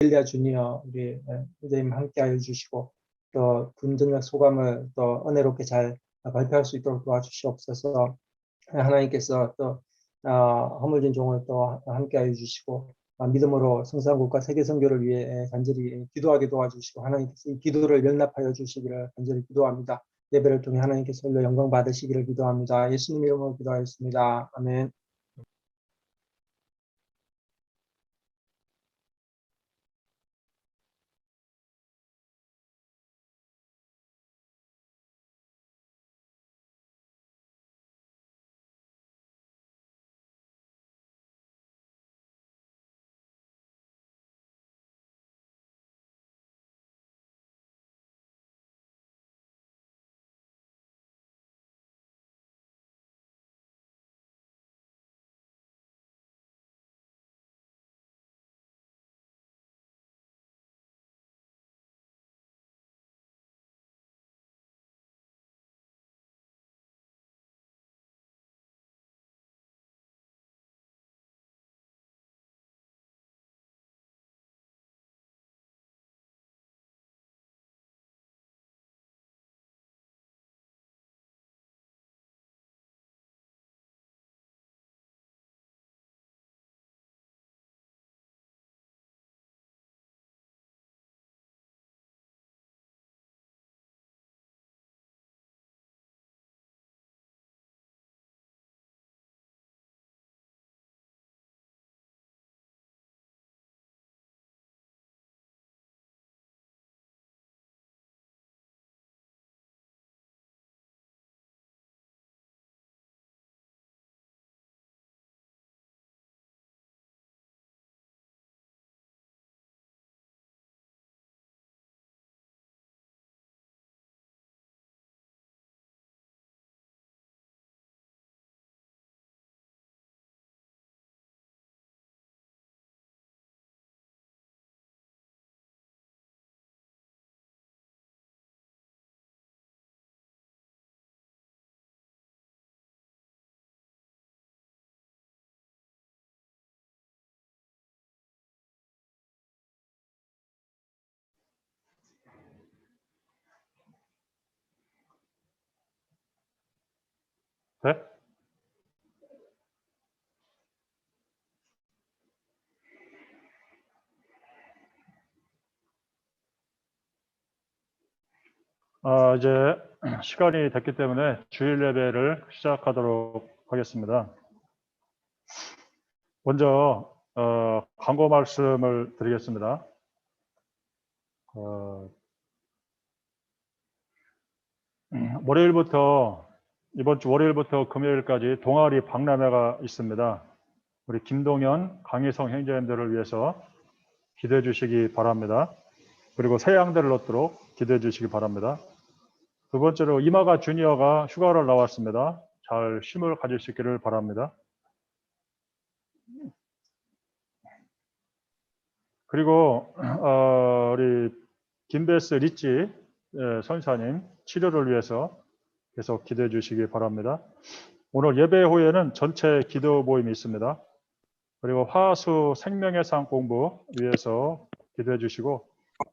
엘리아 주니어 우리 선생님 함께하여 주시고 또 군전역 소감을 또 은혜롭게 잘 발표할 수 있도록 도와주시옵소서. 하나님께서 또 허물진 종을 또 함께하여 주시고 믿음으로 성산국과 세계 선교를 위해 간절히 기도하게 도와주시고 하나님께서 이 기도를 연납하여 주시기를 간절히 기도합니다. 예배를 통해 하나님께서 홀로 영광 받으시기를 기도합니다. 예수님 이름으로 기도하였습니다. 아멘. 네? 이제 시간이 됐기 때문에 주일 예배를 시작하도록 하겠습니다. 먼저 광고 말씀을 드리겠습니다. 이번 주 월요일부터 금요일까지 동아리 박람회가 있습니다. 우리 김동현, 강희성 형제님들을 위해서 기도해 주시기 바랍니다. 그리고 새 양들을 얻도록 기도해 주시기 바랍니다. 두 번째로 이마가 주니어가 휴가를 나왔습니다. 잘 쉼을 가질 수 있기를 바랍니다. 그리고 우리 김베스 리치 선사님 치료를 위해서 계속 기도해 주시기 바랍니다. 오늘 예배 후에는 전체 기도 모임이 있습니다. 그리고 화수 생명의 상 공부 위해서 기도해 주시고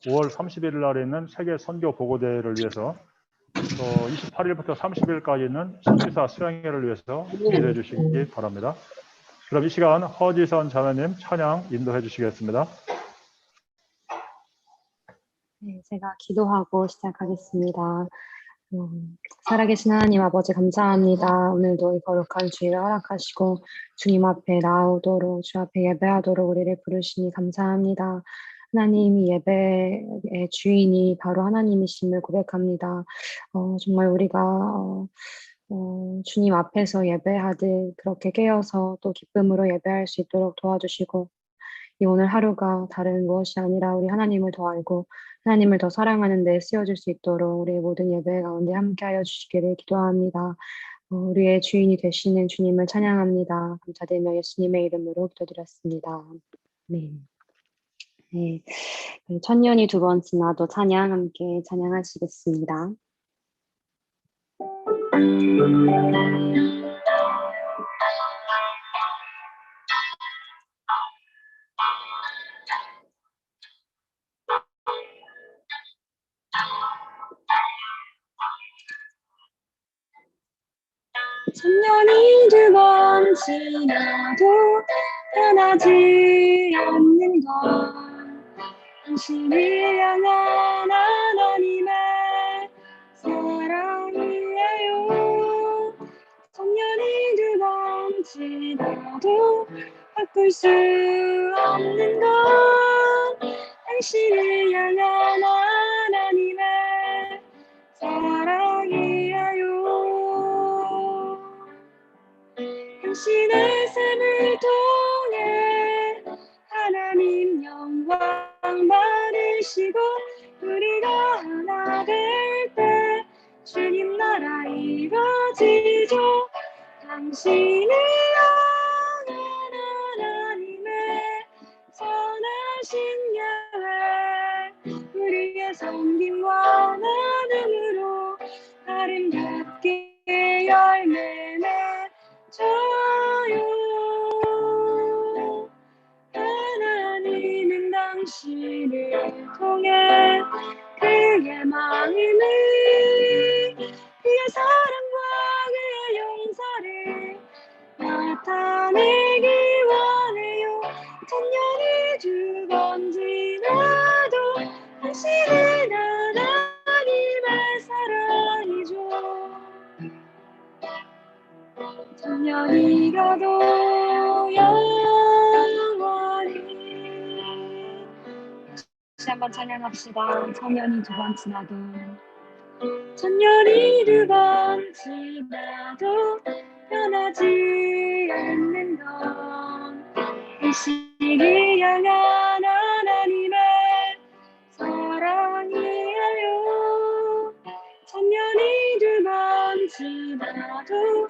5월 30일 날에 있는 세계 선교 보고대회를 위해서 또 28일부터 30일까지 있는 신기사 수양회를 위해서 기도해 주시기 바랍니다. 그럼 이 시간 허지선 자매님 찬양 인도해 주시겠습니다. 네, 제가 기도하고 시작하겠습니다. 살아계신 하나님 아버지 감사합니다. 오늘도 이 거룩한 주일을 허락하시고 주님 앞에 나오도록 주 앞에 예배하도록 우리를 부르시니 감사합니다. 하나님이 예배의 주인이 바로 하나님이심을 고백합니다. 정말 우리가 주님 앞에서 예배하듯 그렇게 깨어서 또 기쁨으로 예배할 수 있도록 도와주시고 이 오늘 하루가 다른 무엇이 아니라 우리 하나님을 더 알고 하나님을 더 사랑하는 데 쓰여질 수 있도록 우리의 모든 예배 가운데 함께하여 주시기를 기도합니다. 우리의 주인이 되시는 주님을 찬양합니다. 감사드리며 예수님의 이름으로 기도드렸습니다. 네. 네. 천년이 두 번 지나도 찬양 함께 찬양하시겠습니다. 천년이 두 번 지나도 변하지 않는 건 당신을 향한 하나님의 사랑이에요. 천년이 두 번 지나도 바꿀 수 없는 건 당신을 향한 하나님의 사랑이에요. 당신의 삶을 통해 하나님 영광 받으시고 우리가 하나 될 때 주님 나라 이루어지죠. 당신을 향한 하나님의 선하신 예외 우리의 섬김과 나눔으로 아름답게 열매 맺어요. 하나님은 당신을 통해 그의 마음을 그의 사랑과 그의 용서를 나타내기 원해요. 천년이 두 번 지나도 당신은 하나님의 사랑이죠. 천년이 가도 영원히. 다시 한번 찬양합시다. 천년이 두 번 지나도 천년이 두 번 지나도 변하지 않는 건 당신을 향한 하나님의 사랑이에요. 천년이 두 번 지나도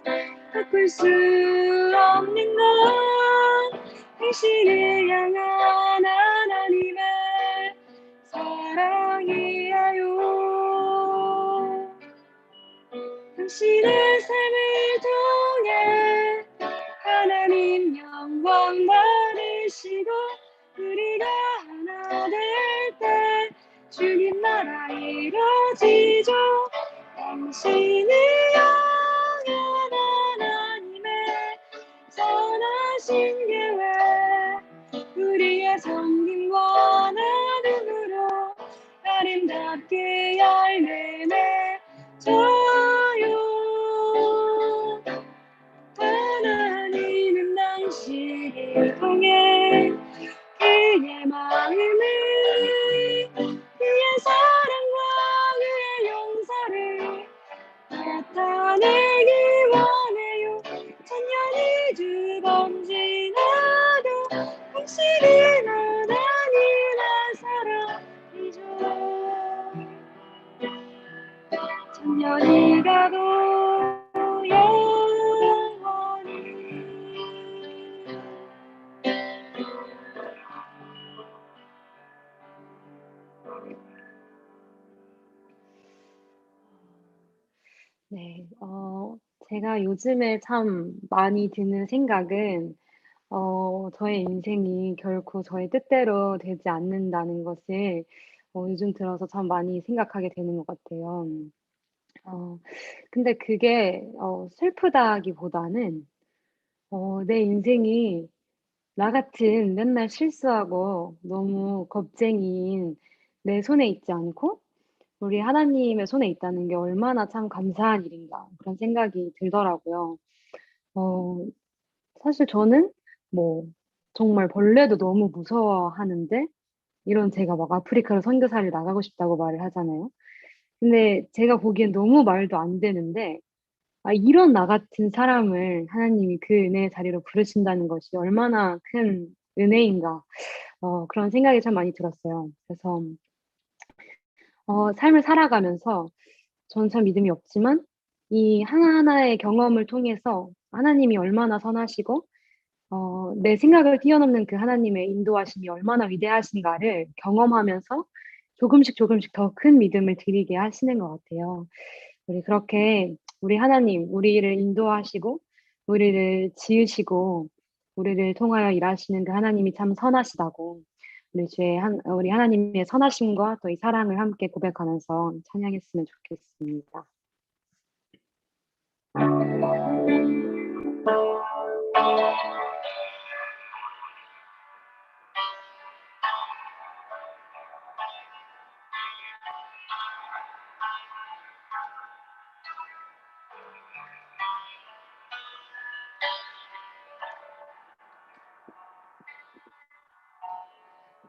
바꿀 수 없는 건 당신을 향한 하나님의 사랑이에요. 당신의 삶을 통해 하나님 영광 받으시고 우리가 하나 될 때 주님 나라 이루어지죠. 당신을 향한 하나님의 선하신 계획 우리의 섬김과 나눔으로 아름답게 열매 맺어요. 하나님은 당신을 통해 그의 마음을 그의 사랑과 그의 용서를 나타내기 원해요. 천년이 두 번 지나도 당신은 하나님의 사랑이죠. 천년이 가도 영원히. 네, 제가 요즘에 참 많이 드는 생각은 저의 인생이 결코 저의 뜻대로 되지 않는다는 것을 요즘 들어서 참 많이 생각하게 되는 것 같아요. 근데 그게 슬프다기보다는 내 인생이 나 같은 맨날 실수하고 너무 겁쟁이인 내 손에 있지 않고 우리 하나님의 손에 있다는 게 얼마나 참 감사한 일인가 그런 생각이 들더라고요. 어, 사실 저는 뭐 정말 벌레도 너무 무서워하는데 이런 제가 막 아프리카로 선교사를 나가고 싶다고 말을 하잖아요. 근데 제가 보기엔 너무 말도 안 되는데 이런 나 같은 사람을 하나님이 그 은혜의 자리로 부르신다는 것이 얼마나 큰 은혜인가 그런 생각이 참 많이 들었어요. 그래서 삶을 살아가면서 저는 참 믿음이 없지만 이 하나하나의 경험을 통해서 하나님이 얼마나 선하시고 내 생각을 뛰어넘는 그 하나님의 인도하심이 얼마나 위대하신가를 경험하면서 조금씩 조금씩 더 큰 믿음을 드리게 하시는 것 같아요. 우리 그렇게 우리 하나님, 우리를 인도하시고 우리를 지으시고 우리를 통하여 일하시는 그 하나님이 참 선하시다고 우리 하나님의 선하심과 또 이 사랑을 함께 고백하면서 찬양했으면 좋겠습니다.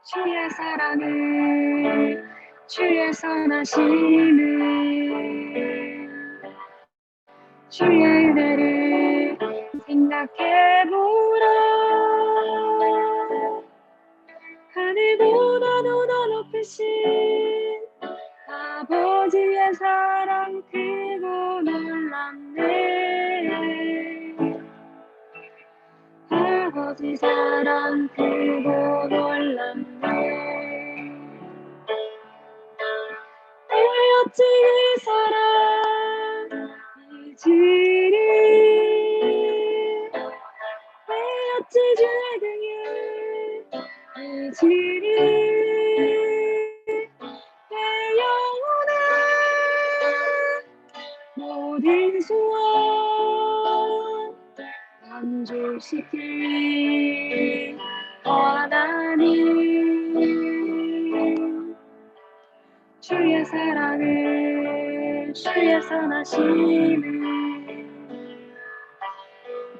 주의 사랑을 주의 선하심을 주의 은혜를 생각해보라. 하늘보다도 더 높으신 아버지의 사랑 크고 놀랍네. 아버지 사랑 크고 놀랍네. 어찌 이 사랑 잊으리. 어찌 주의 등에 잊으리. 내 영혼의 모든 소원 만족시킬 하나님. 주의 사랑을 주의 선하심을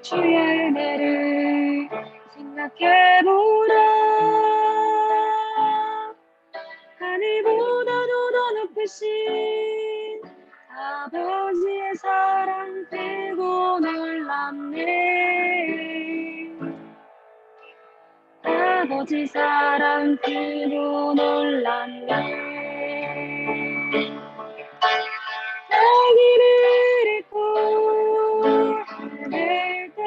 주의 은혜를 생각해보라. 하늘보다도 더 높으신 아버지의 사랑 크고 놀랍네. 아버지 사랑 크고 놀랍네. 아기를 잃고 헤맬 때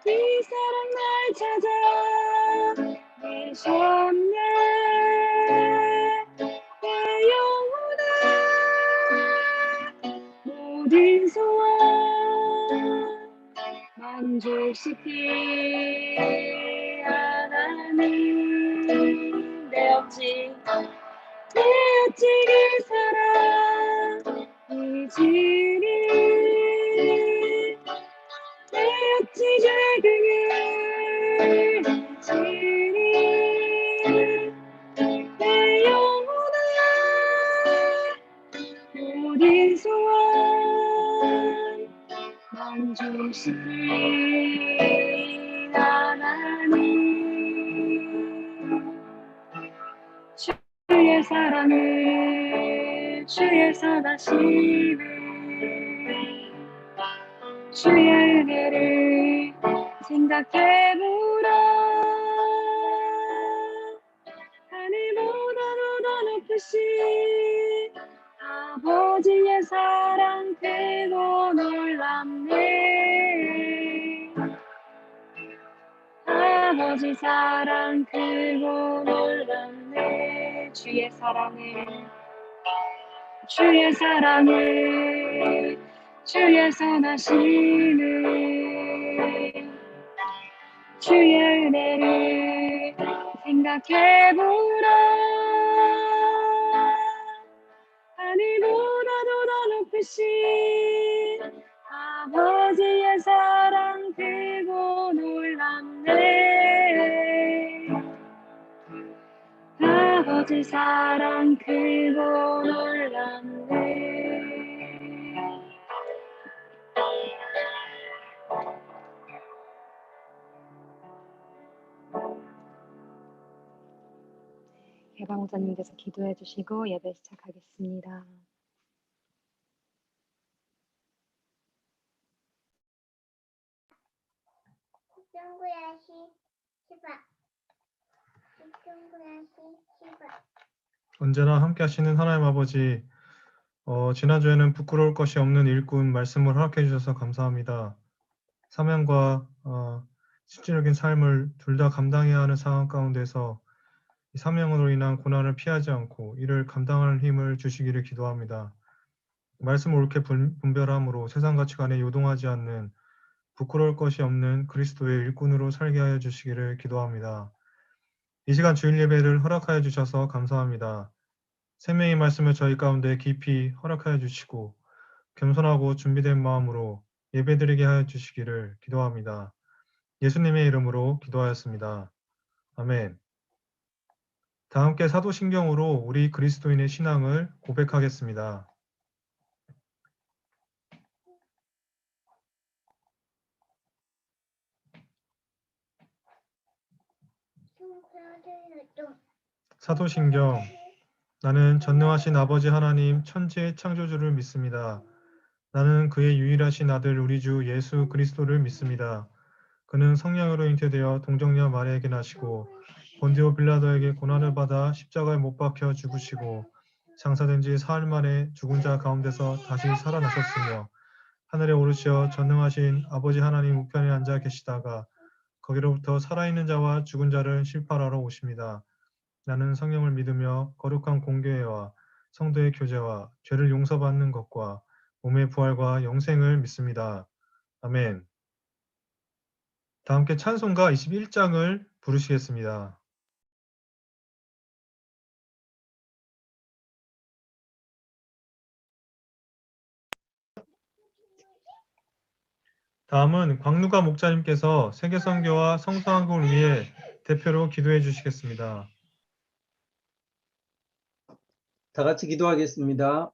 이 사랑 날 찾아 내셨네. 내 영혼의 모든 소원 만족시킬 하나님. 내 어찌 그 사랑 잊으리. 내 어찌 주의 등을 잊으리. 내 영혼의 모든 소원 만족시킬 하나님. 주의 사랑을 주의 선하심을 주의 은혜를 생각해보라. 하늘보다도 더 높으신 아버지의 사랑 크고 놀랍네. 아버지 사랑 크고 놀랍네. 주의 사랑을 주의 선하심을 주의 은혜를 생각해보라. 하늘보다도 더 높으신 아버지의 사랑 크고 놀랍네. 아버지 사랑 크고 놀랍네. 개방자님께서 기도해 주시고 예배 시작하겠습니다. 언제나 함께 하시는 하나님 아버지, 지난주에는 부끄러울 것이 없는 일꾼 말씀을 허락해 주셔서 감사합니다. 사명과 실질적인 삶을 둘 다 감당해야 하는 상황 가운데서 이 사명으로 인한 고난을 피하지 않고 이를 감당할 힘을 주시기를 기도합니다. 말씀을 옳게 분별함으로 세상 가치관에 요동하지 않는 부끄러울 것이 없는 그리스도의 일꾼으로 살게 하여 주시기를 기도합니다. 이 시간 주일 예배를 허락하여 주셔서 감사합니다. 생명의 말씀을 저희 가운데 깊이 허락하여 주시고 겸손하고 준비된 마음으로 예배드리게 하여 주시기를 기도합니다. 예수님의 이름으로 기도하였습니다. 아멘. 다 함께 사도신경으로 우리 그리스도인의 신앙을 고백하겠습니다. 사도신경. 나는 전능하신 아버지 하나님 천지의 창조주를 믿습니다. 나는 그의 유일하신 아들 우리 주 예수 그리스도를 믿습니다. 그는 성령으로 잉태되어 동정녀 마리아에게 나시고 본디오 빌라도에게 고난을 받아 십자가에 못 박혀 죽으시고 장사된 지 사흘 만에 죽은 자 가운데서 다시 살아나셨으며 하늘에 오르시어 전능하신 아버지 하나님 우편에 앉아 계시다가 거기로부터 살아있는 자와 죽은 자를 심판하러 오십니다. 나는 성령을 믿으며 거룩한 공교회와 성도의 교제와 죄를 용서받는 것과 몸의 부활과 영생을 믿습니다. 아멘. 다 함께 찬송가 21장을 부르시겠습니다. 다음은 광누가 목자님께서 세계선교와 성서한국을 위해 대표로 기도해 주시겠습니다. 다 같이 기도하겠습니다.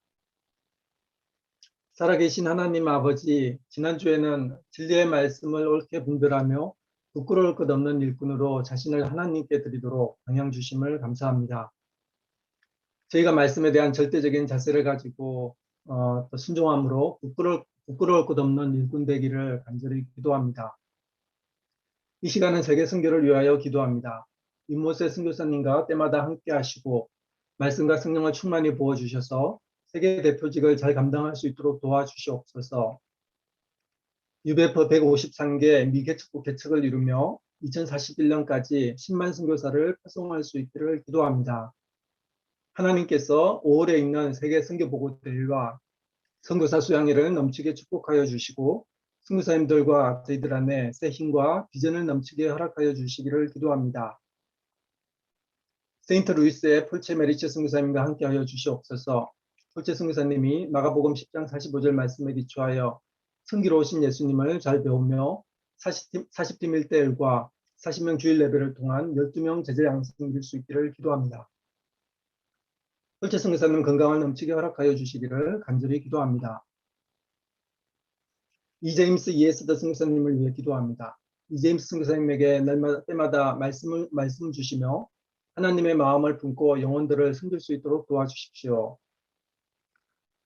살아계신 하나님 아버지, 지난주에는 진리의 말씀을 옳게 분별하며 부끄러울 것 없는 일꾼으로 자신을 하나님께 드리도록 방향 주심을 감사합니다. 저희가 말씀에 대한 절대적인 자세를 가지고 또 순종함으로 부끄러울 것 없는 일꾼 되기를 간절히 기도합니다. 이 시간은 세계 선교를 위하여 기도합니다. 임모세 선교사님과 때마다 함께 하시고 말씀과 성령을 충만히 부어주셔서 세계 대표직을 잘 감당할 수 있도록 도와주시옵소서. UBF 153개 미개척국 개척을 이루며 2041년까지 10만 선교사를 파송할 수 있기를 기도합니다. 하나님께서 5월에 있는 세계 선교보고대회와 선교사 수양회를 넘치게 축복하여 주시고 선교사님들과 저희들 안에 새 힘과 비전을 넘치게 허락하여 주시기를 기도합니다. 세인트 루이스의 폴체 메리츠 선교사님과 함께하여 주시옵소서. 폴체 선교사님이 마가복음 10장 45절 말씀에 비추하여 성기로우신 예수님을 잘 배우며 40팀 1대1과 40명 주일 예배를 통한 12명 제자 양성을 이룰 수 있기를 기도합니다. 폴체 선교사님 건강을 넘치게 허락하여 주시기를 간절히 기도합니다. 이제임스 이에스더 선교사님을 위해 기도합니다. 이제임스 선교사님에게 때마다 말씀 주시며 하나님의 마음을 품고 영혼들을 섬길 수 있도록 도와주십시오.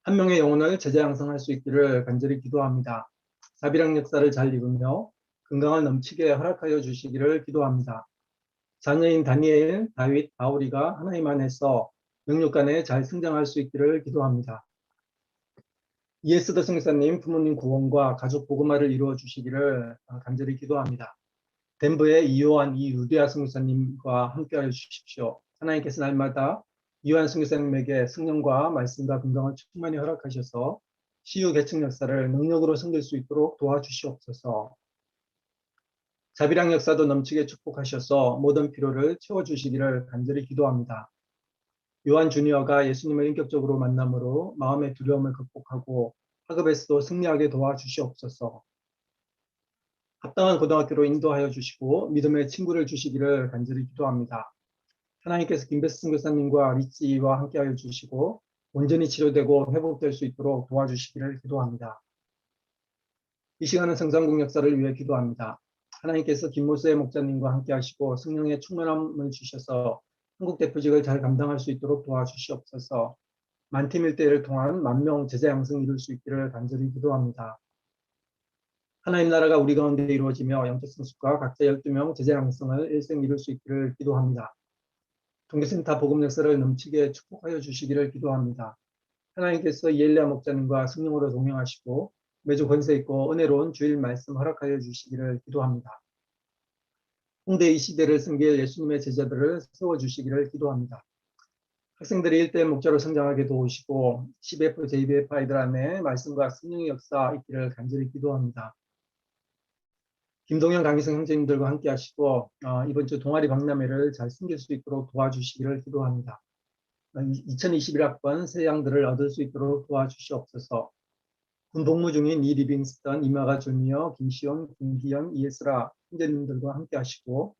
한 명의 영혼을 제자 양성할 수 있기를 간절히 기도합니다. 자비랑 역사를 잘 이루며 건강을 넘치게 허락하여 주시기를 기도합니다. 자녀인 다니엘, 다윗, 바울이가 하나님 안에서 영육 간에 잘 성장할 수 있기를 기도합니다. 이에스더 선교사님 부모님 구원과 가족 복음화를 이루어 주시기를 간절히 기도합니다. 덴버의 이요한 이유디아 선교사님과 함께하여 주십시오. 하나님께서 날마다 이요한 선교사님에게 성령과 말씀과 건강을 충만히 허락하셔서 시유 개척 역사를 능력으로 섬길 수 있도록 도와주시옵소서. 자비랑 역사도 넘치게 축복하셔서 모든 필요를 채워주시기를 간절히 기도합니다. 요한 주니어가 예수님을 인격적으로 만남으로 마음의 두려움을 극복하고 학업에서도 승리하게 도와주시옵소서. 합당한 고등학교로 인도하여 주시고 믿음의 친구를 주시기를 간절히 기도합니다. 하나님께서 김베스 선교사님과 리치와 함께하여 주시고 온전히 치료되고 회복될 수 있도록 도와주시기를 기도합니다. 이 시간은 성장국 역사를 위해 기도합니다. 하나님께서 김모세 목자님과 함께하시고 성령의 충만함을 주셔서 한국 대표직을 잘 감당할 수 있도록 도와주시옵소서. 만팀 일대를 통한 만명 제자 양성 이룰 수 있기를 간절히 기도합니다. 하나님 나라가 우리 가운데 이루어지며 영적 성숙과 각자 12명 제자 양성을 일생 이룰 수 있기를 기도합니다. 동계센터 복음 역사를 넘치게 축복하여 주시기를 기도합니다. 하나님께서 이엘리야 목자님과 성령으로 동행하시고 매주 권세 있고 은혜로운 주일 말씀 허락하여 주시기를 기도합니다. 홍대 이 시대를 섬길 예수님의 제자들을 세워주시기를 기도합니다. 학생들이 1대 목자로 성장하게 도우시고 CBF, JBF 아이들 안에 말씀과 성령의 역사 있기를 간절히 기도합니다. 김동현 강희성 형제님들과 함께 하시고 이번 주 동아리 박람회를 잘 섬길 수 있도록 도와주시기를 기도합니다. 2021학번 새 양들을 얻을 수 있도록 도와주시옵소서. 군 복무 중인 이 리빙스턴, 이마가 주니어, 김시영, 김기현, 이예스라 형제님들과 함께 하시고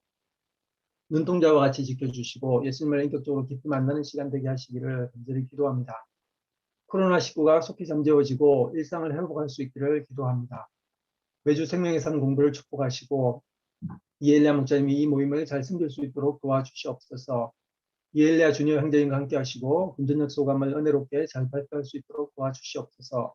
눈동자와 같이 지켜주시고 예수님을 인격적으로 깊이 만나는 시간 되게 하시기를 간절히 기도합니다. 코로나19가 속히 잠재워지고 일상을 회복할 수 있기를 기도합니다. 매주 생명의 산 공부를 축복하시고 이엘리아 목사님이 이 모임을 잘 섬길 수 있도록 도와주시옵소서. 이엘리아 주니어 형제님과 함께 하시고 금전력 소감을 은혜롭게 잘 발표할 수 있도록 도와주시옵소서.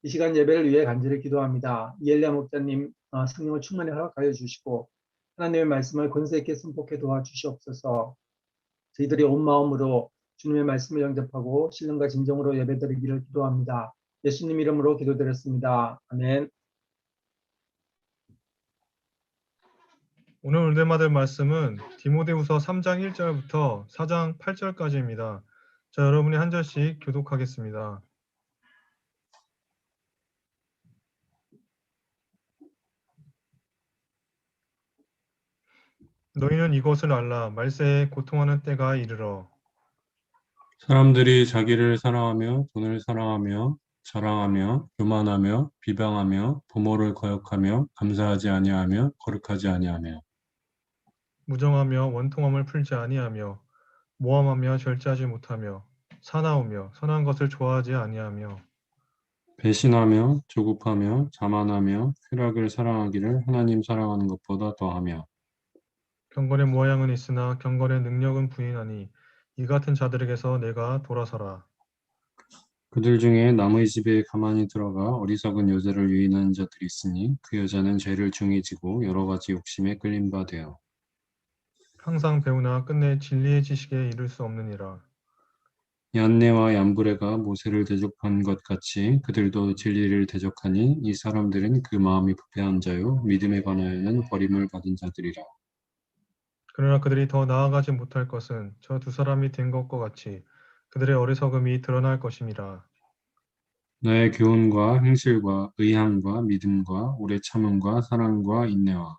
이 시간 예배를 위해 간절히 기도합니다. 이엘리아 목사님 성령을 충만히 허락하여 주시고 하나님의 말씀을 권세 있게 선포해 도와주시옵소서. 저희들이 온 마음으로 주님의 말씀을 영접하고 신령과 진정으로 예배드리기를 기도합니다. 예수님 이름으로 기도드렸습니다. 아멘. 오늘 은혜받을 말씀은 디모데후서 3장 1절부터 4장 8절까지입니다. 자, 여러분이 한 절씩 교독하겠습니다. 너희는 이것을 알라. 말세에 고통하는 때가 이르러 사람들이 자기를 사랑하며 돈을 사랑하며 자랑하며 교만하며 비방하며 부모를 거역하며 감사하지 아니하며 거룩하지 아니하며 무정하며 원통함을 풀지 아니하며 모함하며 절제하지 못하며 사나우며 선한 것을 좋아하지 아니하며 배신하며 조급하며 자만하며 쾌락을 사랑하기를 하나님 사랑하는 것보다 더하며 경건의 모양은 있으나 경건의 능력은 부인하니 이 같은 자들에게서 내가 돌아서라. 그들 중에 남의 집에 가만히 들어가 어리석은 여자를 유인하는 자들이 있으니 그 여자는 죄를 중히 지고 여러 가지 욕심에 끌린 바 되어 항상 배우나 끝내 진리의 지식에 이를 수 없느니라. 얀네와 얀브레가 모세를 대적한 것 같이 그들도 진리를 대적하니 이 사람들은 그 마음이 부패한 자요 믿음에 관하여는 버림을 받은 자들이라. 그러나 그들이 더 나아가지 못할 것은 저 두 사람이 된 것과 같이 그들의 어리석음이 드러날 것임이라. 나의 교훈과 행실과 의함과 믿음과 오래 참음과 사랑과 인내와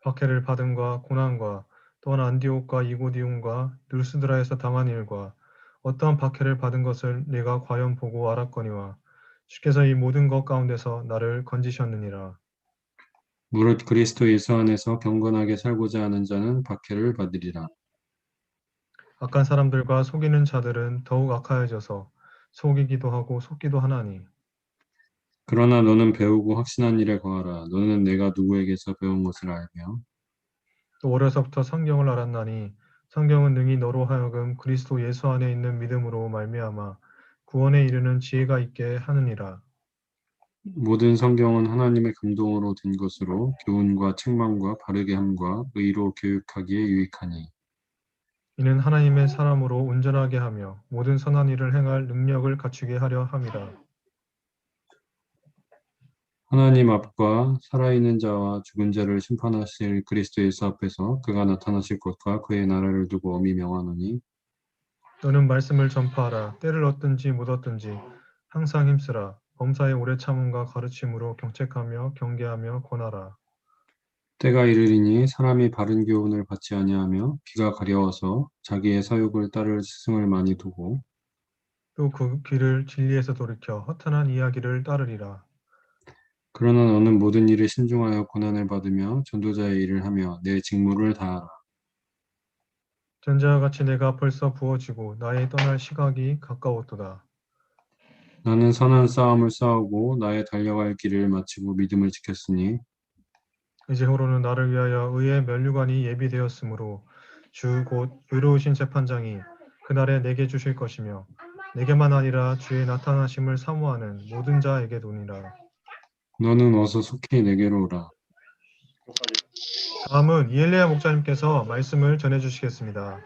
박해를 받음과 고난과 또한 안디옥과 이고디움과 누스드라에서 당한 일과 어떠한 박해를 받은 것을 내가 과연 보고 알았거니와 주께서 이 모든 것 가운데서 나를 건지셨느니라. 무릇 그리스도 예수 안에서 경건하게 살고자 하는 자는 박해를 받으리라. 악한 사람들과 속이는 자들은 더욱 악하여져서 속이기도 하고 속기도 하나니 그러나 너는 배우고 확신한 일에 거하라. 너는 내가 누구에게서 배운 것을 알며 또 어려서부터 성경을 알았나니 성경은 능히 너로 하여금 그리스도 예수 안에 있는 믿음으로 말미암아 구원에 이르는 지혜가 있게 하느니라. 모든 성경은 하나님의 감동으로 된 것으로 교훈과 책망과 바르게 함과 의로 교육하기에 유익하니 이는 하나님의 사람으로 온전하게 하며 모든 선한 일을 행할 능력을 갖추게 하려 함이라. 하나님 앞과 살아있는 자와 죽은 자를 심판하실 그리스도 예수 앞에서 그가 나타나실 것과 그의 나라를 두고 엄히 명하노니 너는 말씀을 전파하라. 때를 얻든지 못 얻든지 항상 힘쓰라. 범사의 오래 참음과 가르침으로 경책하며 경계하며 권하라. 때가 이르리니 사람이 바른 교훈을 받지 아니하며 귀가 가려워서 자기의 사욕을 따를 스승을 많이 두고 또 그 귀를 진리에서 돌이켜 허탄한 이야기를 따르리라. 그러나 너는 모든 일에 신중하여 고난을 받으며 전도자의 일을 하며 내 직무를 다하라. 전자와 같이 내가 벌써 부어지고 나의 떠날 시각이 가까웠도다. 나는 선한 싸움을 싸우고 나의 달려갈 길을 마치고 믿음을 지켰으니 이제후로는 나를 위하여 의의 면류관이 예비되었으므로 주 곧 의로우신 재판장이 그날에 내게 주실 것이며 내게만 아니라 주의 나타나심을 사모하는 모든 자에게도니라. 너는 어서 속히 내게로 오라. 다음은 이엘리야 목사님께서 말씀을 전해 주시겠습니다.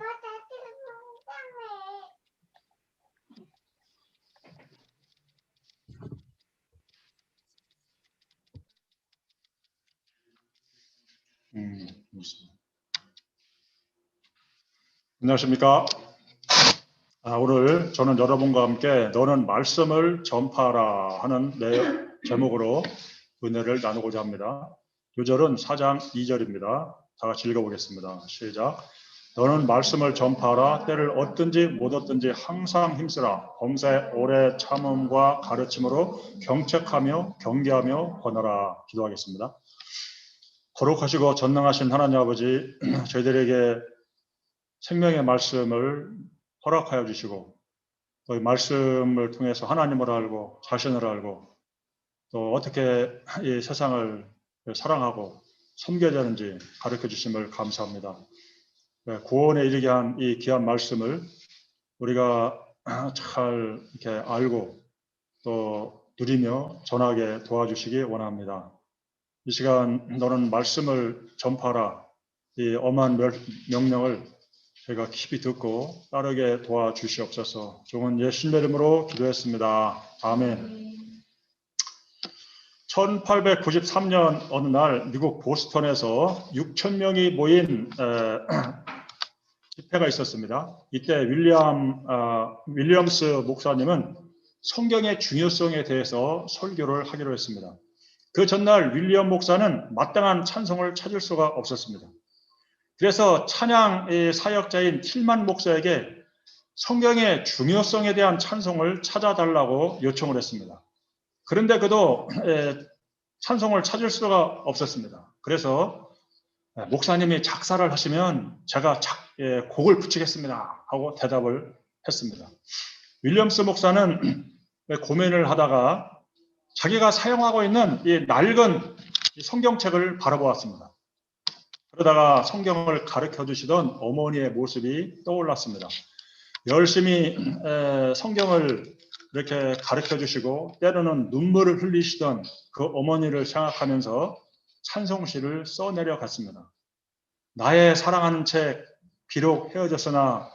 안녕하십니까? 오늘 저는 여러분과 함께 너는 말씀을 전파하라 하는 제목으로 은혜를 나누고자 합니다. 요절은 4장 2절입니다. 다 같이 읽어보겠습니다. 시작. 너는 말씀을 전파하라. 때를 얻든지 못 얻든지 항상 힘쓰라. 범사에 오래 참음과 가르침으로 경책하며 경계하며 권하라. 기도하겠습니다. 거룩하시고 전능하신 하나님 아버지, 저희들에게 생명의 말씀을 허락하여 주시고 또 이 말씀을 통해서 하나님을 알고 자신을 알고 또 어떻게 이 세상을 사랑하고 섬겨야 되는지 가르쳐 주심을 감사합니다. 구원에 이르게 한 이 귀한 말씀을 우리가 잘 이렇게 알고 또 누리며 전하게 도와주시기 원합니다. 이 시간 너는 말씀을 전파하라. 이 엄한 명령을 저희가 깊이 듣고 따르게 도와주시옵소서. 종은 예수님의 이름으로 기도했습니다. 아멘. 1893년 어느 날 미국 보스턴에서 6천 명이 모인 집회가 있었습니다. 이때 윌리엄스 목사님은 성경의 중요성에 대해서 설교를 하기로 했습니다. 그 전날 윌리엄 목사는 마땅한 찬송을 찾을 수가 없었습니다. 그래서 찬양 사역자인 틸만 목사에게 성경의 중요성에 대한 찬송을 찾아달라고 요청을 했습니다. 그런데 그도 찬송을 찾을 수가 없었습니다. 그래서 목사님이 작사를 하시면 제가 곡을 붙이겠습니다 하고 대답을 했습니다. 윌리엄스 목사는 고민을 하다가 자기가 사용하고 있는 이 낡은 성경책을 바라보았습니다. 그러다가 성경을 가르쳐 주시던 어머니의 모습이 떠올랐습니다. 열심히 성경을 이렇게 가르쳐 주시고 때로는 눈물을 흘리시던 그 어머니를 생각하면서 찬송시를 써내려 갔습니다. 나의 사랑하는 책, 비록 헤어졌으나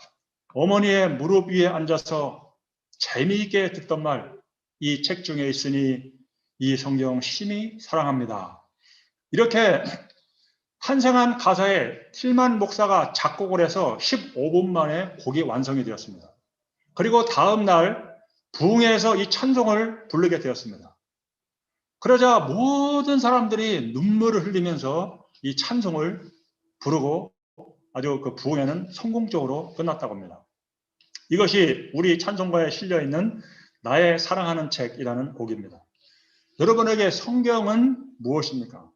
어머니의 무릎 위에 앉아서 재미있게 듣던 말, 이 책 중에 있으니 이 성경 심히 사랑합니다. 이렇게 탄생한 가사에 틸만 목사가 작곡을 해서 15분 만에 곡이 완성이 되었습니다. 그리고 다음 날 부흥회에서 이 찬송을 부르게 되었습니다. 그러자 모든 사람들이 눈물을 흘리면서 이 찬송을 부르고 아주 그 부흥회는 성공적으로 끝났다고 합니다. 이것이 우리 찬송가에 실려 있는 나의 사랑하는 책이라는 곡입니다. 여러분에게 성경은 무엇입니까?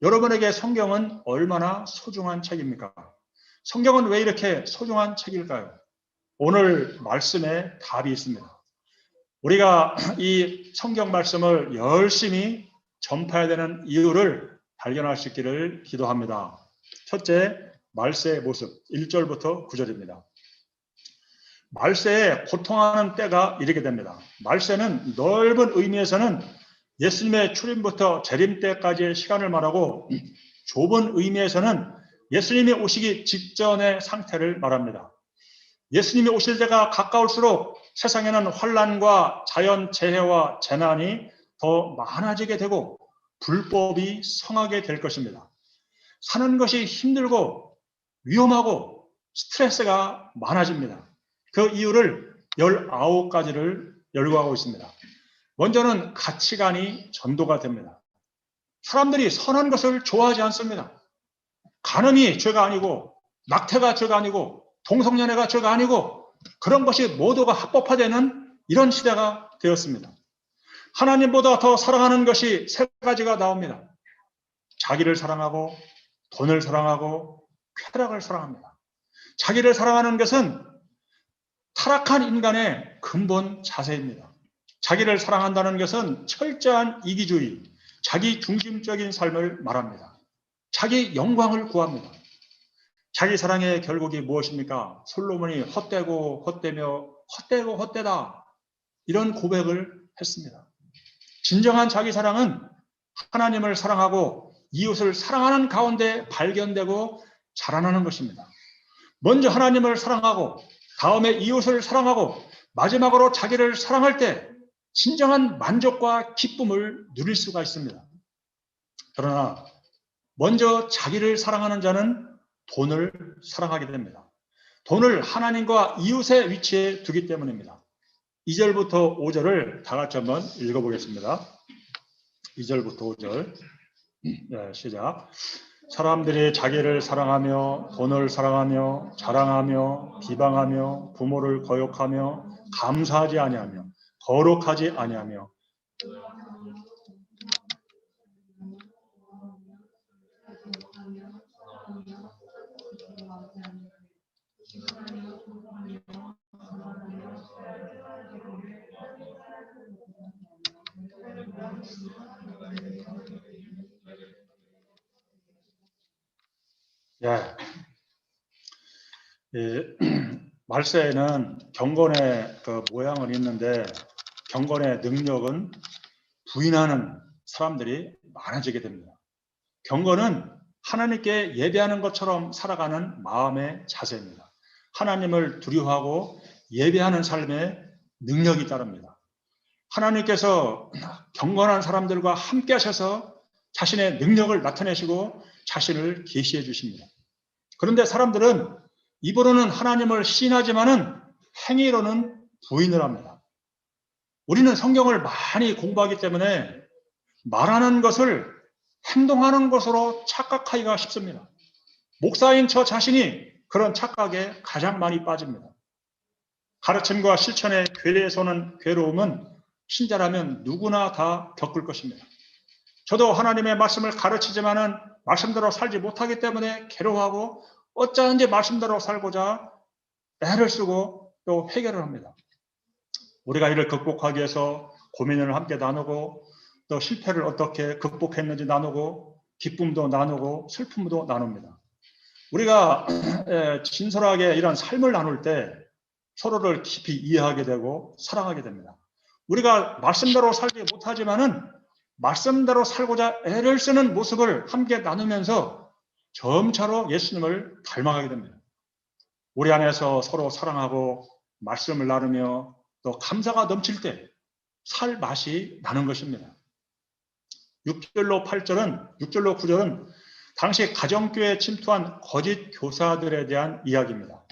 여러분에게 성경은 얼마나 소중한 책입니까? 성경은 왜 이렇게 소중한 책일까요? 오늘 말씀에 답이 있습니다. 우리가 이 성경 말씀을 열심히 전파해야 되는 이유를 발견할 수 있기를 기도합니다. 첫째, 말세의 모습 1절부터 9절입니다. 말세에 고통하는 때가 이르게 됩니다. 말세는 넓은 의미에서는 예수님의 출임부터 재림 때까지의 시간을 말하고 좁은 의미에서는 예수님이 오시기 직전의 상태를 말합니다. 예수님이 오실 때가 가까울수록 세상에는 환난과 자연 재해와 재난이 더 많아지게 되고 불법이 성하게 될 것입니다. 사는 것이 힘들고 위험하고 스트레스가 많아집니다. 그 이유를 19가지를 열거하고 있습니다. 먼저는 가치관이 전도가 됩니다. 사람들이 선한 것을 좋아하지 않습니다. 간음이 죄가 아니고 낙태가 죄가 아니고 동성연애가 죄가 아니고 그런 것이 모두가 합법화되는 이런 시대가 되었습니다. 하나님보다 더 사랑하는 것이 세 가지가 나옵니다. 자기를 사랑하고 돈을 사랑하고 쾌락을 사랑합니다. 자기를 사랑하는 것은 타락한 인간의 근본 자세입니다. 자기를 사랑한다는 것은 철저한 이기주의, 자기 중심적인 삶을 말합니다. 자기 영광을 구합니다. 자기 사랑의 결국이 무엇입니까? 솔로몬이 헛되고 헛되며 헛되고 헛되다 이런 고백을 했습니다. 진정한 자기 사랑은 하나님을 사랑하고 이웃을 사랑하는 가운데 발견되고 자라나는 것입니다. 먼저 하나님을 사랑하고 다음에 이웃을 사랑하고 마지막으로 자기를 사랑할 때 진정한 만족과 기쁨을 누릴 수가 있습니다. 그러나 먼저 자기를 사랑하는 자는 돈을 사랑하게 됩니다. 돈을 하나님과 이웃의 위치에 두기 때문입니다. 2절부터 5절을 다 같이 한번 읽어보겠습니다. 2절부터 5절 시작. 사람들이 자기를 사랑하며 돈을 사랑하며 자랑하며 비방하며 부모를 거역하며 감사하지 아니하며 거룩하지 아니하며 말세에는 경건의 그 모양은 있는데 경건의 능력은 부인하는 사람들이 많아지게 됩니다. 경건은 하나님께 예배하는 것처럼 살아가는 마음의 자세입니다. 하나님을 두려워하고 예배하는 삶에 능력이 따릅니다. 하나님께서 경건한 사람들과 함께 하셔서 자신의 능력을 나타내시고 자신을 계시해 주십니다. 그런데 사람들은 입으로는 하나님을 시인하지만은 행위로는 부인을 합니다. 우리는 성경을 많이 공부하기 때문에 말하는 것을 행동하는 것으로 착각하기가 쉽습니다. 목사인 저 자신이 그런 착각에 가장 많이 빠집니다. 가르침과 실천의 괴리에서 오는 괴로움은 신자라면 누구나 다 겪을 것입니다. 저도 하나님의 말씀을 가르치지만은 말씀대로 살지 못하기 때문에 괴로워하고 어쩌는지 말씀대로 살고자 애를 쓰고 또 해결을 합니다. 우리가 이를 극복하기 위해서 고민을 함께 나누고 또 실패를 어떻게 극복했는지 나누고 기쁨도 나누고 슬픔도 나눕니다. 우리가 진솔하게 이런 삶을 나눌 때 서로를 깊이 이해하게 되고 사랑하게 됩니다. 우리가 말씀대로 살지 못하지만은 말씀대로 살고자 애를 쓰는 모습을 함께 나누면서 점차로 예수님을 닮아가게 됩니다. 우리 안에서 서로 사랑하고 말씀을 나누며 또 감사가 넘칠 때 살 맛이 나는 것입니다. 6절로 8절은 6절로 9절은 당시 가정교회에 침투한 거짓 교사들에 대한 이야기입니다.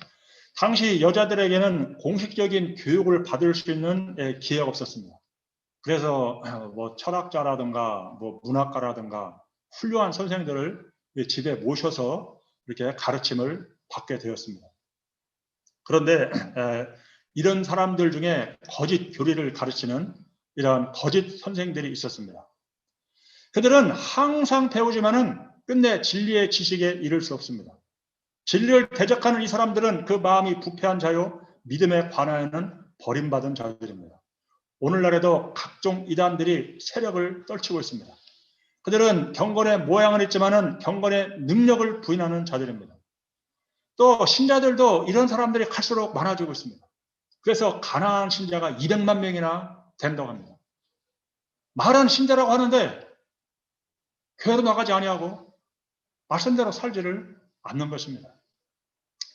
당시 여자들에게는 공식적인 교육을 받을 수 있는 기회가 없었습니다. 그래서 뭐 철학자라든가 뭐 문학가라든가 훌륭한 선생들을 집에 모셔서 이렇게 가르침을 받게 되었습니다. 그런데 이런 사람들 중에 거짓 교리를 가르치는 이런 거짓 선생들이 있었습니다. 그들은 항상 배우지만은 끝내 진리의 지식에 이를 수 없습니다. 진리를 대적하는 이 사람들은 그 마음이 부패한 자요 믿음에 관하여는 버림받은 자들입니다. 오늘날에도 각종 이단들이 세력을 떨치고 있습니다. 그들은 경건의 모양은 있지만은 경건의 능력을 부인하는 자들입니다. 또 신자들도 이런 사람들이 갈수록 많아지고 있습니다. 그래서 가난한 신자가 200만 명이나 된다고 합니다. 말은 신자라고 하는데 교회로 나가지 아니하고 말씀대로 살지를 않는 것입니다.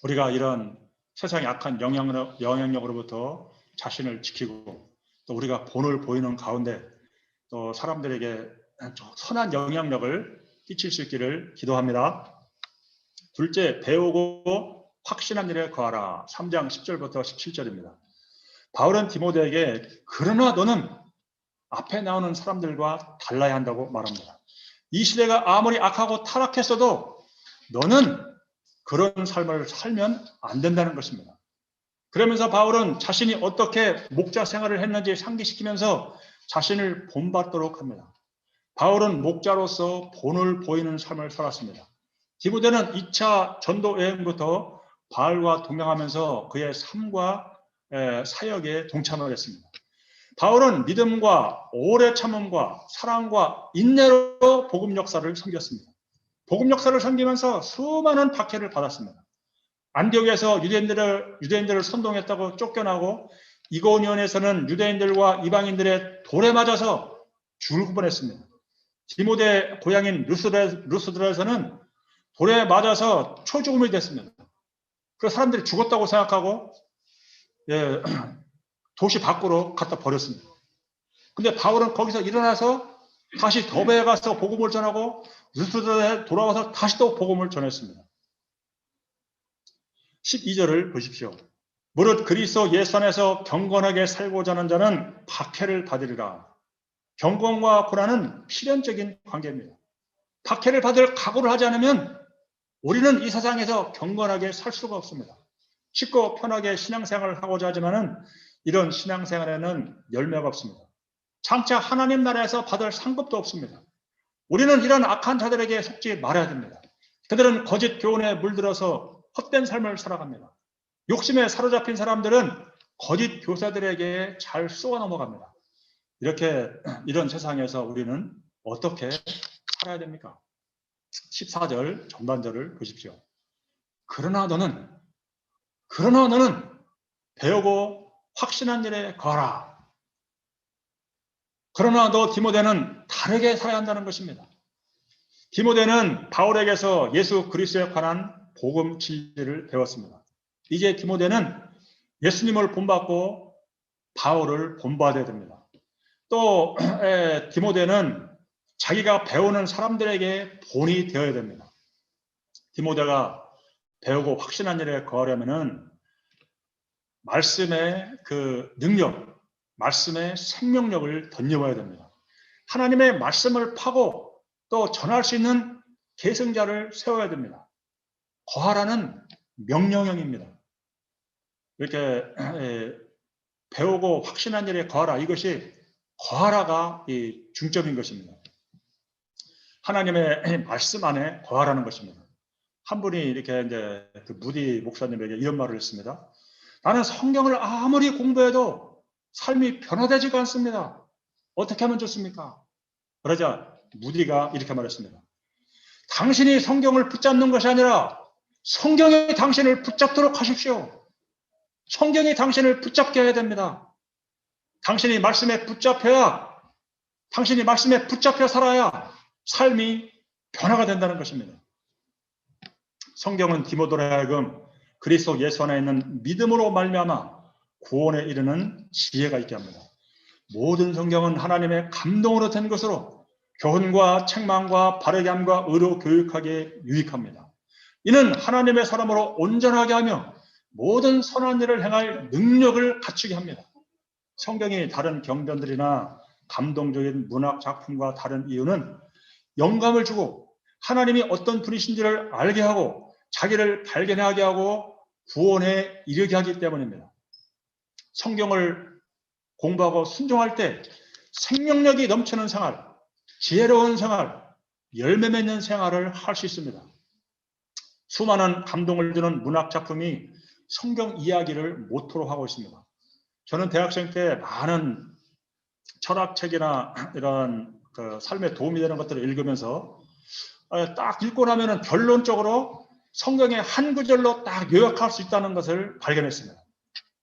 우리가 이런 세상의 악한 영향력으로부터 자신을 지키고 또 우리가 본을 보이는 가운데 또 사람들에게 선한 영향력을 끼칠 수 있기를 기도합니다. 둘째, 배우고 확신한 일에 거하라. 3장 10절부터 17절입니다. 바울은 디모데에게 그러나 너는 앞에 나오는 사람들과 달라야 한다고 말합니다. 이 시대가 아무리 악하고 타락했어도 너는 그런 삶을 살면 안 된다는 것입니다. 그러면서 바울은 자신이 어떻게 목자 생활을 했는지 상기시키면서 자신을 본받도록 합니다. 바울은 목자로서 본을 보이는 삶을 살았습니다. 디모데는 2차 전도 여행부터 바울과 동행하면서 그의 삶과 사역에 동참을 했습니다. 바울은 믿음과 오래 참음과 사랑과 인내로 복음 역사를 섬겼습니다. 복음 역사를 섬기면서 수많은 박해를 받았습니다. 안디옥에서 유대인들을 선동했다고 쫓겨나고 이고니온에서는 유대인들과 이방인들의 돌에 맞아서 죽을 뻔했습니다. 디모데 고향인 루스드라에서는 돌에 맞아서 초죽음이 됐습니다. 그래서 사람들이 죽었다고 생각하고 도시 밖으로 갖다 버렸습니다. 근데 바울은 거기서 일어나서 다시 더베에 가서 복음을 전하고 루스드라에 돌아와서 다시 또 복음을 전했습니다. 12절을 보십시오. 무릇 그리스도 예수 안에서 경건하게 살고자 하는 자는 박해를 받으리라. 경건과 고난은 필연적인 관계입니다. 박해를 받을 각오를 하지 않으면 우리는 이 세상에서 경건하게 살 수가 없습니다. 쉽고 편하게 신앙생활을 하고자 하지만은 이런 신앙생활에는 열매가 없습니다. 장차 하나님 나라에서 받을 상급도 없습니다. 우리는 이런 악한 자들에게 속지 말아야 됩니다. 그들은 거짓 교훈에 물들어서 헛된 삶을 살아갑니다. 욕심에 사로잡힌 사람들은 거짓 교사들에게 잘 쏘아 넘어갑니다. 이런 세상에서 우리는 어떻게 살아야 됩니까? 14절 전반절을 보십시오. 그러나 너는 배우고 확신한 일에 거하라. 그러나 너 디모데는 다르게 살아야 한다는 것입니다. 디모데는 바울에게서 예수 그리스도에 관한 복음 진리를 배웠습니다. 이제 디모데는 예수님을 본받고 바울을 본받아야 됩니다. 또 디모데는 자기가 배우는 사람들에게 본이 되어야 됩니다. 디모데가 배우고 확신한 일에 거하려면은 말씀의 그 능력, 말씀의 생명력을 덧입어야 됩니다. 하나님의 말씀을 파고 또 전할 수 있는 계승자를 세워야 됩니다. 거하라는 명령형입니다. 이렇게 배우고 확신한 일에 거하라, 이것이 거하라가 이 중점인 것입니다. 하나님의 말씀 안에 거하라는 것입니다. 한 분이 이렇게 이제 그 무디 목사님에게 이런 말을 했습니다. 나는 성경을 아무리 공부해도 삶이 변화되지가 않습니다. 어떻게 하면 좋습니까? 그러자 무디가 이렇게 말했습니다. 당신이 성경을 붙잡는 것이 아니라 성경이 당신을 붙잡도록 하십시오. 성경이 당신을 붙잡게 해야 됩니다. 당신이 말씀에 붙잡혀 살아야 삶이 변화가 된다는 것입니다. 성경은 디모데로 하여금 그리스도 예수 안에 있는 믿음으로 말미암아 구원에 이르는 지혜가 있게 합니다. 모든 성경은 하나님의 감동으로 된 것으로 교훈과 책망과 바르게 함과 의로 교육하기에 유익합니다. 이는 하나님의 사람으로 온전하게 하며 모든 선한 일을 행할 능력을 갖추게 합니다. 성경이 다른 경전들이나 감동적인 문학 작품과 다른 이유는 영감을 주고 하나님이 어떤 분이신지를 알게 하고 자기를 발견하게 하고 구원에 이르게 하기 때문입니다. 성경을 공부하고 순종할 때 생명력이 넘치는 생활, 지혜로운 생활, 열매 맺는 생활을 할 수 있습니다. 수많은 감동을 주는 문학 작품이 성경 이야기를 모토로 하고 있습니다. 저는 대학생 때 많은 철학책이나 이런 그 삶에 도움이 되는 것들을 읽으면서 딱 읽고 나면은 결론적으로 성경의 한 구절로 딱 요약할 수 있다는 것을 발견했습니다.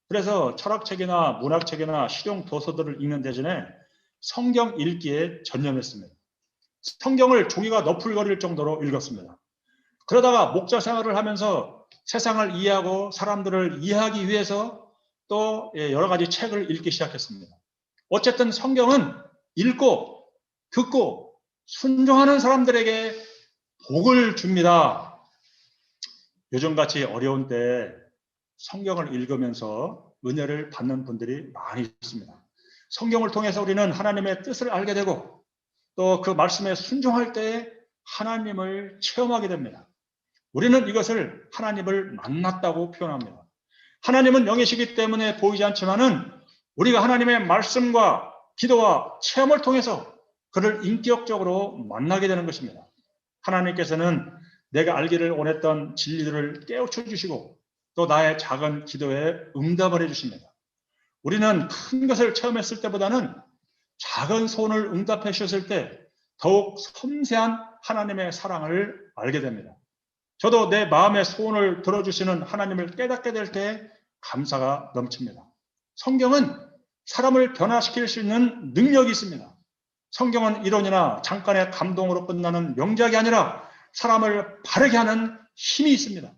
그래서 철학책이나 문학책이나 실용 도서들을 읽는 대신에 성경 읽기에 전념했습니다. 성경을 종이가 너풀거릴 정도로 읽었습니다. 그러다가 목자 생활을 하면서 세상을 이해하고 사람들을 이해하기 위해서 또 여러 가지 책을 읽기 시작했습니다. 어쨌든 성경은 읽고 듣고 순종하는 사람들에게 복을 줍니다. 요즘같이 어려운 때 성경을 읽으면서 은혜를 받는 분들이 많이 있습니다. 성경을 통해서 우리는 하나님의 뜻을 알게 되고 또 그 말씀에 순종할 때 하나님을 체험하게 됩니다. 우리는 이것을 하나님을 만났다고 표현합니다. 하나님은 영이시기 때문에 보이지 않지만은 우리가 하나님의 말씀과 기도와 체험을 통해서 그를 인격적으로 만나게 되는 것입니다. 하나님께서는 내가 알기를 원했던 진리들을 깨우쳐 주시고 또 나의 작은 기도에 응답을 해주십니다. 우리는 큰 것을 체험했을 때보다는 작은 소원을 응답해 주셨을 때 더욱 섬세한 하나님의 사랑을 알게 됩니다. 저도 내 마음의 소원을 들어주시는 하나님을 깨닫게 될 때 감사가 넘칩니다. 성경은 사람을 변화시킬 수 있는 능력이 있습니다. 성경은 이론이나 잠깐의 감동으로 끝나는 명작이 아니라 사람을 바르게 하는 힘이 있습니다.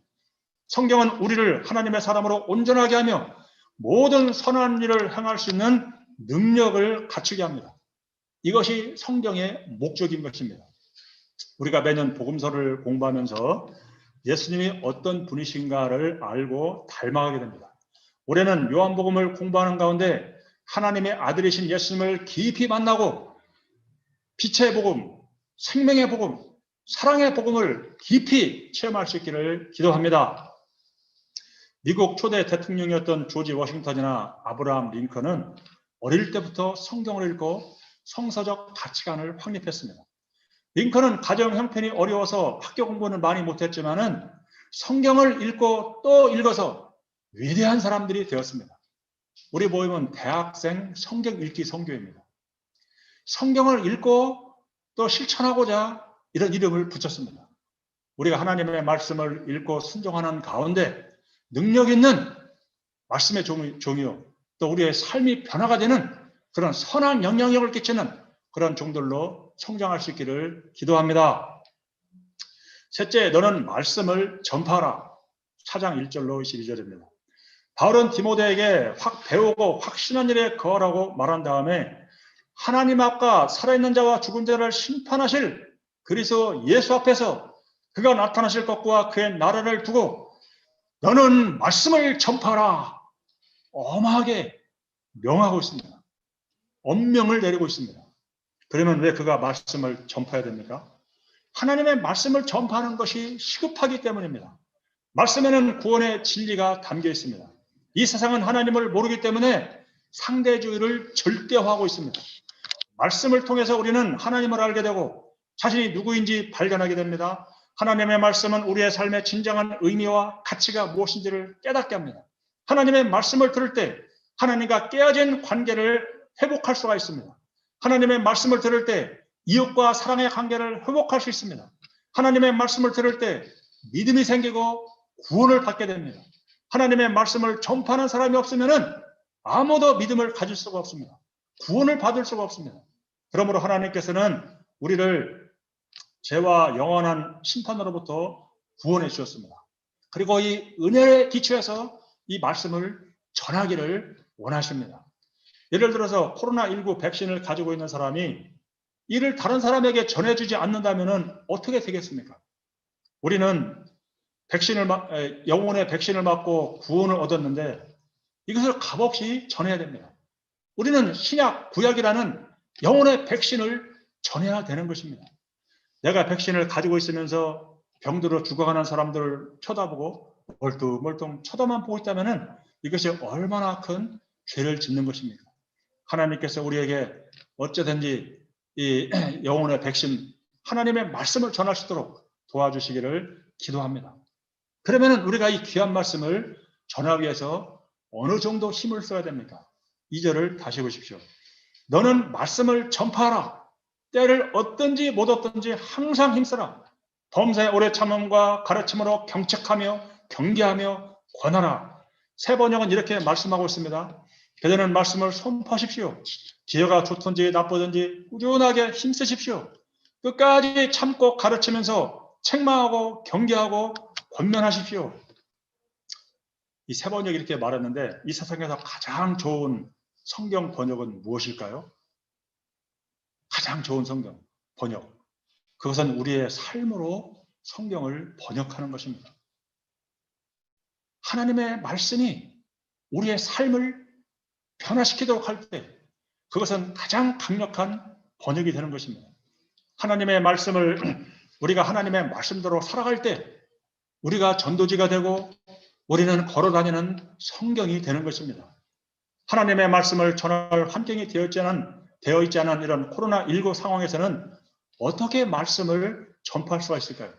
성경은 우리를 하나님의 사람으로 온전하게 하며 모든 선한 일을 행할 수 있는 능력을 갖추게 합니다. 이것이 성경의 목적인 것입니다. 우리가 매년 복음서를 공부하면서 예수님이 어떤 분이신가를 알고 닮아가게 됩니다. 올해는 요한복음을 공부하는 가운데 하나님의 아들이신 예수님을 깊이 만나고 빛의 복음, 생명의 복음, 사랑의 복음을 깊이 체험할 수 있기를 기도합니다. 미국 초대 대통령이었던 조지 워싱턴이나 아브라함 링컨은 어릴 때부터 성경을 읽고 성서적 가치관을 확립했습니다. 링컨은 가정 형편이 어려워서 학교 공부는 많이 못했지만은 성경을 읽고 또 읽어서 위대한 사람들이 되었습니다. 우리 모임은 대학생 성경 읽기 선교입니다. 성경을 읽고 또 실천하고자 이런 이름을 붙였습니다. 우리가 하나님의 말씀을 읽고 순종하는 가운데 능력 있는 말씀의 종이요, 또 우리의 삶이 변화가 되는 그런 선한 영향력을 끼치는 그런 종들로 성장할 수 있기를 기도합니다. 셋째, 너는 말씀을 전파하라. 4장 1절로 22절입니다. 바울은 디모데에게 확 배우고 확신한 일에 거하라고 말한 다음에 하나님 앞과 살아있는 자와 죽은 자를 심판하실 그리스도 예수 앞에서 그가 나타나실 것과 그의 나라를 두고 너는 말씀을 전파하라. 엄하게 명하고 있습니다. 엄명을 내리고 있습니다. 그러면 왜 그가 말씀을 전파해야 됩니까? 하나님의 말씀을 전파하는 것이 시급하기 때문입니다. 말씀에는 구원의 진리가 담겨 있습니다. 이 세상은 하나님을 모르기 때문에 상대주의를 절대화하고 있습니다. 말씀을 통해서 우리는 하나님을 알게 되고 자신이 누구인지 발견하게 됩니다. 하나님의 말씀은 우리의 삶의 진정한 의미와 가치가 무엇인지를 깨닫게 합니다. 하나님의 말씀을 들을 때 하나님과 깨어진 관계를 회복할 수가 있습니다. 하나님의 말씀을 들을 때 이웃과 사랑의 관계를 회복할 수 있습니다. 하나님의 말씀을 들을 때 믿음이 생기고 구원을 받게 됩니다. 하나님의 말씀을 전파하는 사람이 없으면 아무도 믿음을 가질 수가 없습니다. 구원을 받을 수가 없습니다. 그러므로 하나님께서는 우리를 죄와 영원한 심판으로부터 구원해 주셨습니다. 그리고 이 은혜에 기초해서 이 말씀을 전하기를 원하십니다. 예를 들어서 코로나19 백신을 가지고 있는 사람이 이를 다른 사람에게 전해주지 않는다면 어떻게 되겠습니까? 우리는 영혼의 백신을 맞고 구원을 얻었는데 이것을 값없이 전해야 됩니다. 우리는 신약, 구약이라는 영혼의 백신을 전해야 되는 것입니다. 내가 백신을 가지고 있으면서 병들어 죽어가는 사람들을 쳐다보고 멀뚱멀뚱 쳐다만 보고 있다면 이것이 얼마나 큰 죄를 짓는 것입니까? 하나님께서 우리에게 어쩌든지 이 영혼의 백신, 하나님의 말씀을 전할 수 있도록 도와주시기를 기도합니다. 그러면 우리가 이 귀한 말씀을 전하기 위해서 어느 정도 힘을 써야 됩니까? 2절을 다시 보십시오. 너는 말씀을 전파하라. 때를 얻든지 못 얻든지 항상 힘써라. 범사의 오래 참음과 가르침으로 경책하며 경계하며 권하라. 새 번역은 이렇게 말씀하고 있습니다. 그대는 말씀을 선포하십시오. 기회가 좋든지 나쁘든지 꾸준하게 힘쓰십시오. 끝까지 참고 가르치면서 책망하고 경계하고 권면하십시오. 이 새 번역이 이렇게 말했는데 이 세상에서 가장 좋은 성경 번역은 무엇일까요? 가장 좋은 성경 번역. 그것은 우리의 삶으로 성경을 번역하는 것입니다. 하나님의 말씀이 우리의 삶을 변화시키도록 할 때 그것은 가장 강력한 번역이 되는 것입니다. 하나님의 말씀을 우리가 하나님의 말씀대로 살아갈 때 우리가 전도지가 되고 우리는 걸어다니는 성경이 되는 것입니다. 하나님의 말씀을 전할 환경이 되어 있지 않은 이런 코로나19 상황에서는 어떻게 말씀을 전파할 수가 있을까요?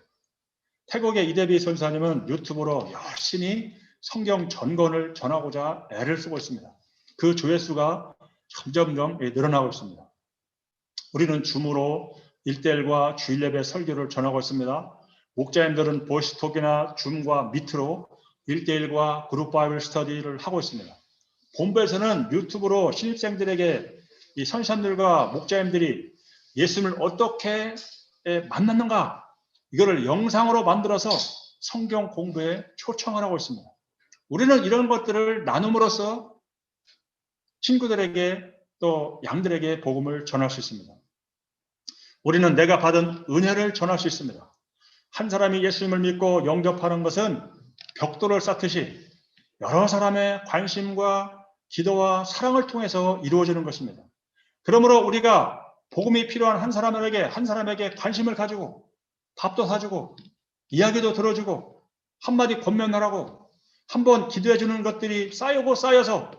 태국의 이대비 선사님은 유튜브로 열심히 성경 전권을 전하고자 애를 쓰고 있습니다. 그 조회수가 점점점 늘어나고 있습니다. 우리는 줌으로 1:1과 주일 예배 설교를 전하고 있습니다. 목자님들은 보이스톡이나 줌과 미트로 1:1과 그룹 바이블 스터디를 하고 있습니다. 본부에서는 유튜브로 신입생들에게 이 선생님들과 목자님들이 예수님을 어떻게 만났는가 이거를 영상으로 만들어서 성경 공부에 초청을 하고 있습니다. 우리는 이런 것들을 나눔으로써 친구들에게 또 양들에게 복음을 전할 수 있습니다. 우리는 내가 받은 은혜를 전할 수 있습니다. 한 사람이 예수님을 믿고 영접하는 것은 벽돌을 쌓듯이 여러 사람의 관심과 기도와 사랑을 통해서 이루어지는 것입니다. 그러므로 우리가 복음이 필요한 한 사람에게 관심을 가지고 밥도 사주고 이야기도 들어주고 한마디 권면하라고 한번 기도해 주는 것들이 쌓이고 쌓여서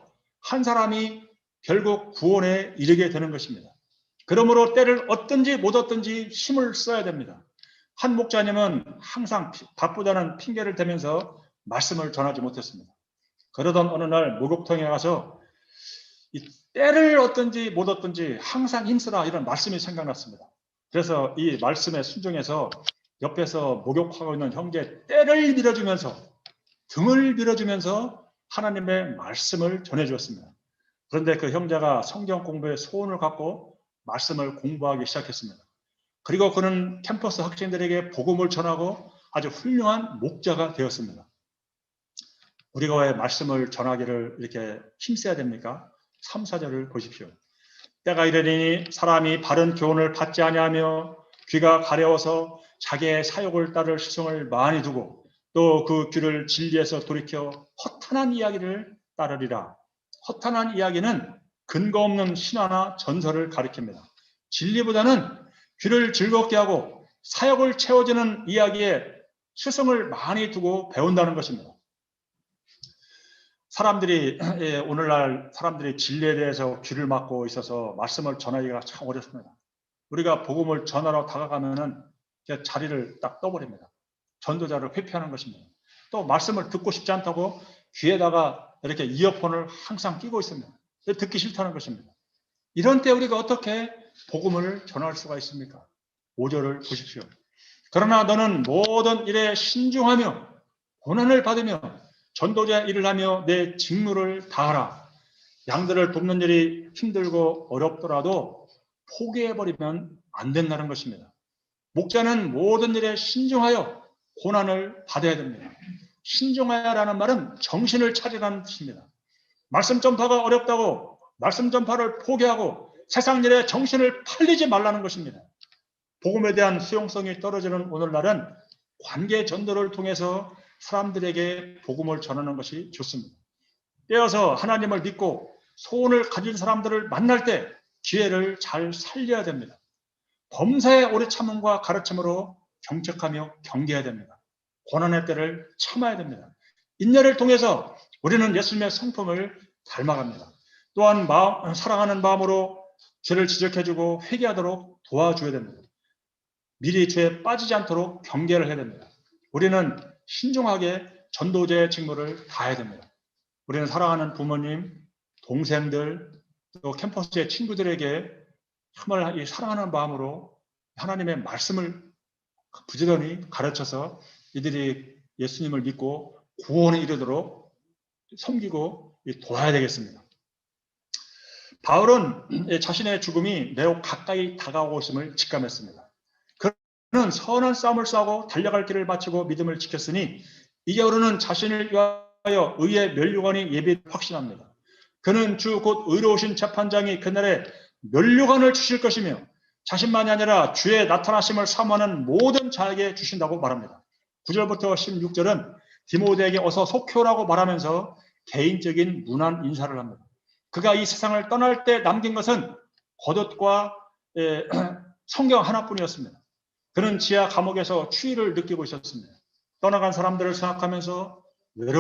한 사람이 결국 구원에 이르게 되는 것입니다. 그러므로 때를 얻든지 못 얻든지 힘을 써야 됩니다. 한 목자님은 항상 바쁘다는 핑계를 대면서 말씀을 전하지 못했습니다. 그러던 어느 날 목욕탕에 가서 이 때를 얻든지 못 얻든지 항상 힘쓰라 이런 말씀이 생각났습니다. 그래서 이 말씀에 순종해서 옆에서 목욕하고 있는 형제 때를 밀어주면서 등을 밀어주면서 하나님의 말씀을 전해주었습니다. 그런데 그 형제가 성경 공부에 소원을 갖고 말씀을 공부하기 시작했습니다. 그리고 그는 캠퍼스 학생들에게 복음을 전하고 아주 훌륭한 목자가 되었습니다. 우리가 왜 말씀을 전하기를 이렇게 힘써야 됩니까? 3, 4절을 보십시오. 때가 이르리니 사람이 바른 교훈을 받지 아니하며 귀가 가려워서 자기의 사욕을 따를 시성을 많이 두고 또 그 귀를 진리에서 돌이켜 허탄한 이야기를 따르리라. 허탄한 이야기는 근거 없는 신화나 전설을 가리킵니다. 진리보다는 귀를 즐겁게 하고 사욕을 채워주는 이야기에 시성을 많이 두고 배운다는 것입니다. 오늘날 사람들이 진리에 대해서 귀를 막고 있어서 말씀을 전하기가 참 어렵습니다. 우리가 복음을 전하러 다가가면은 자리를 딱 떠버립니다. 전도자를 회피하는 것입니다. 또 말씀을 듣고 싶지 않다고 귀에다가 이렇게 이어폰을 항상 끼고 있습니다. 듣기 싫다는 것입니다. 이런 때 우리가 어떻게 복음을 전할 수가 있습니까? 5절을 보십시오. 그러나 너는 모든 일에 신중하며 고난을 받으며 전도자 일을 하며 내 직무를 다하라. 양들을 돕는 일이 힘들고 어렵더라도 포기해버리면 안 된다는 것입니다. 목자는 모든 일에 신중하여 고난을 받아야 됩니다. 신중하여라는 말은 정신을 차리라는 뜻입니다. 말씀 전파가 어렵다고 말씀 전파를 포기하고 세상 일에 정신을 팔리지 말라는 것입니다. 복음에 대한 수용성이 떨어지는 오늘날은 관계 전도를 통해서 사람들에게 복음을 전하는 것이 좋습니다. 떼어서 하나님을 믿고 소원을 가진 사람들을 만날 때 기회를 잘 살려야 됩니다. 범사의 오래 참음과 가르침으로 경책하며 경계해야 됩니다. 고난의 때를 참아야 됩니다. 인내를 통해서 우리는 예수님의 성품을 닮아갑니다. 또한 사랑하는 마음으로 죄를 지적해주고 회개하도록 도와줘야 됩니다. 미리 죄에 빠지지 않도록 경계를 해야 됩니다. 우리는 신중하게 전도자의 직무를 다해야 됩니다. 우리는 사랑하는 부모님, 동생들, 또 캠퍼스의 친구들에게 정말 사랑하는 마음으로 하나님의 말씀을 부지런히 가르쳐서 이들이 예수님을 믿고 구원에 이르도록 섬기고 도와야 되겠습니다. 바울은 자신의 죽음이 매우 가까이 다가오고 있음을 직감했습니다. 그는 선한 싸움을 싸우고 달려갈 길을 마치고 믿음을 지켰으니 이제 오르는 자신을 위하여 의의 면류관이 예비를 확신합니다. 그는 주 곧 의로우신 재판장이 그날에 면류관을 주실 것이며 자신만이 아니라 주의 나타나심을 사모하는 모든 자에게 주신다고 말합니다. 9절부터 16절은 디모데에게 어서 속혀라고 말하면서 개인적인 문안 인사를 합니다. 그가 이 세상을 떠날 때 남긴 것은 겉옷과 성경 하나뿐이었습니다. 그는 지하 감옥에서 추위를 느끼고 있었습니다. 떠나간 사람들을 생각하면서 외로운